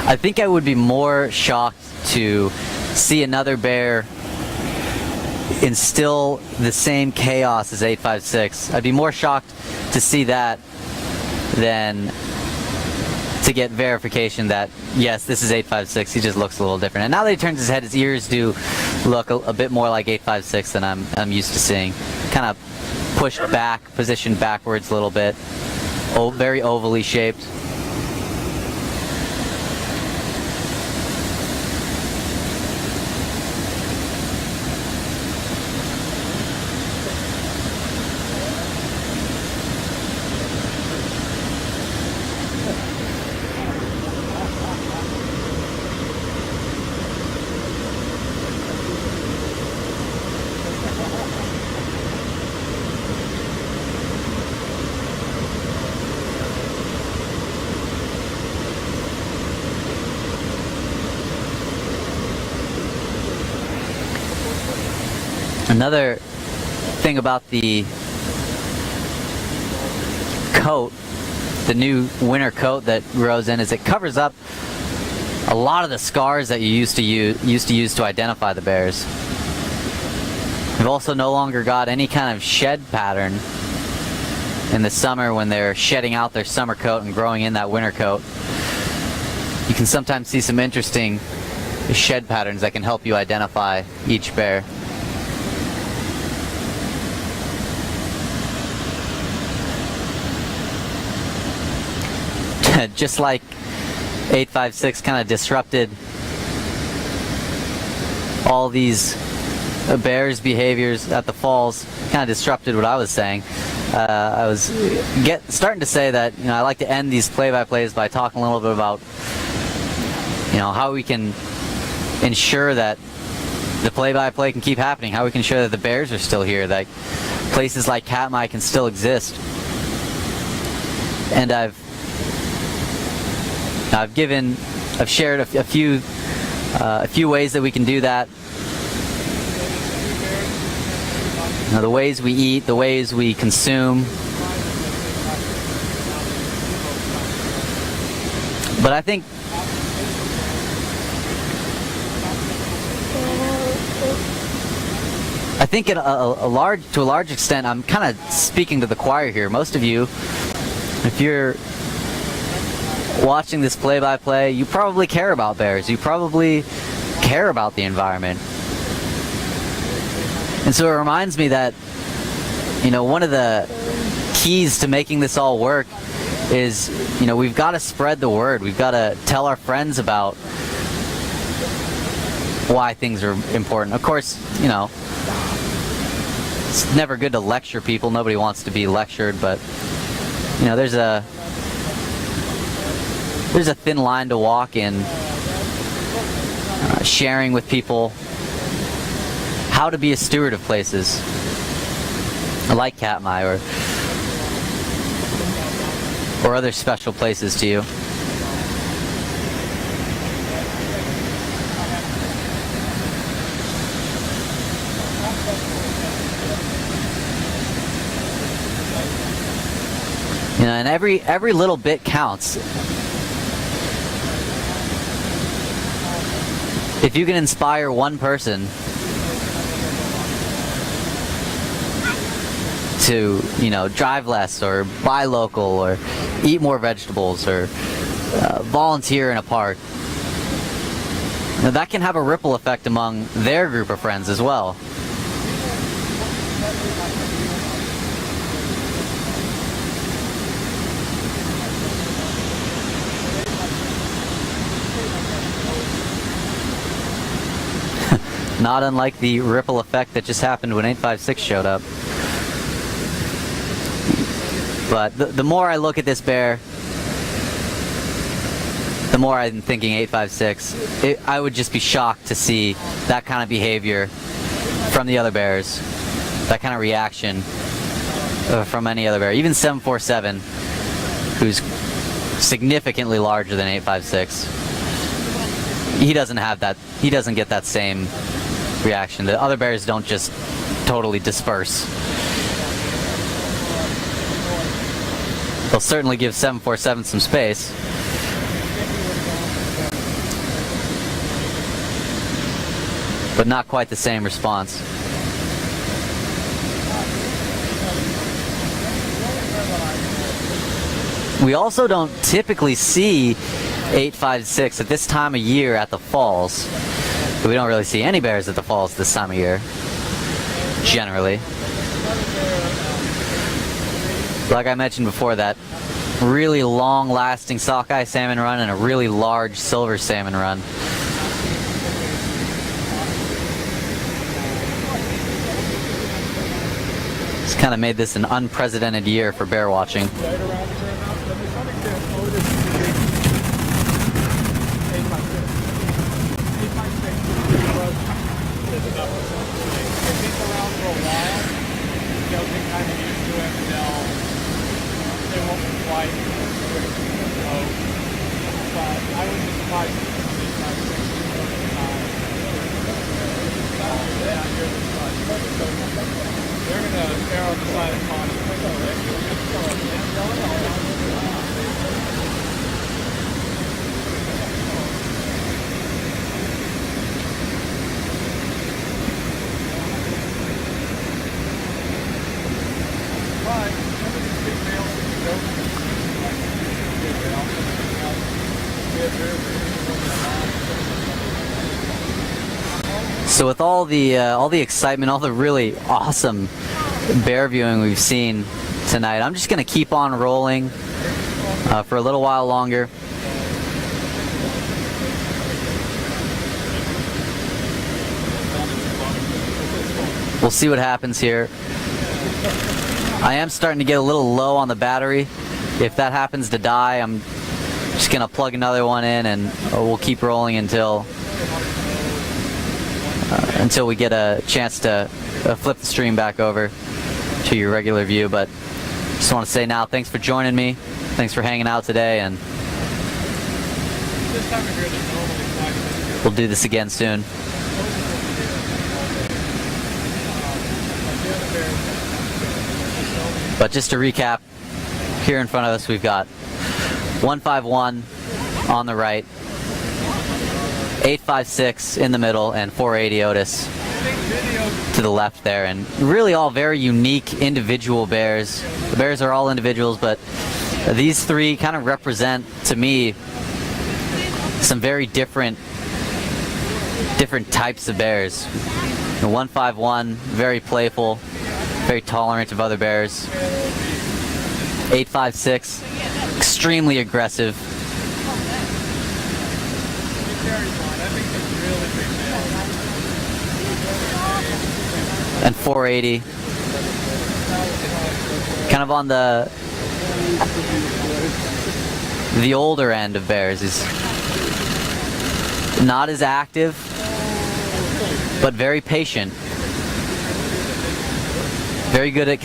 I think I would be more shocked to see another bear instill the same chaos as 856. I'd be more shocked to see that than to get verification that, yes, this is 856. He just looks a little different. And now that he turns his head, his ears do look a bit more like 856 than I'm used to seeing. Kind of pushed back, positioned backwards a little bit. Very ovally shaped. Another thing about the coat, the new winter coat that grows in, is it covers up a lot of the scars that you used to use to identify the bears. We've also no longer got any kind of shed pattern in the summer when they're shedding out their summer coat and growing in that winter coat. You can sometimes see some interesting shed patterns that can help you identify each bear. Just like 856 kind of disrupted all these bears' behaviors at the falls, kind of disrupted what I was saying. I was starting to say that, I like to end these play-by-plays by talking a little bit about, how we can ensure that the play-by-play can keep happening, how we can ensure that the bears are still here, that places like Katmai can still exist. And I've shared a few ways that we can do that. The ways we eat, the ways we consume. But I think to a large extent, I'm kind of speaking to the choir here. Most of you, if you're watching this play-by-play, you probably care about bears. You probably care about the environment. And so it reminds me that, one of the keys to making this all work is, we've got to spread the word. We've got to tell our friends about why things are important. Of course, it's never good to lecture people. Nobody wants to be lectured, but, there's a thin line to walk in sharing with people how to be a steward of places like Katmai or other special places to you. And every little bit counts. If you can inspire one person to, drive less or buy local or eat more vegetables or volunteer in a park, that can have a ripple effect among their group of friends as well. Not unlike the ripple effect that just happened when 856 showed up. But the more I look at this bear, the more I'm thinking 856. I would just be shocked to see that kind of behavior from the other bears, that kind of reaction from any other bear. Even 747, who's significantly larger than 856, he doesn't have that. He doesn't get that same reaction. The other bears don't just totally disperse. They'll certainly give 747 some space. but not quite the same response. We also don't typically see 856 at this time of year at the falls. We don't really see any bears at the falls this time of year, generally. Like I mentioned before, that really long-lasting sockeye salmon run and a really large silver salmon run. It's kind of made this an unprecedented year for bear watching. So with all the excitement, all the really awesome bear viewing we've seen tonight, I'm just going to keep on rolling for a little while longer. We'll see what happens here. I am starting to get a little low on the battery. If that happens to die, I'm just going to plug another one in, and we'll keep rolling until we get a chance to flip the stream back over to your regular view. But just want to say now, thanks for joining me. Thanks for hanging out today, and we'll do this again soon. But just to recap, here in front of us we've got 151 on the right, 856 in the middle, and 480 Otis to the left there, and really all very unique individual bears. The bears are all individuals, but these three kind of represent, to me, some very different types of bears. The 151, very playful, very tolerant of other bears. 856, extremely aggressive. And 480, kind of on the older end of bears. Is not as active, but very patient. Very good at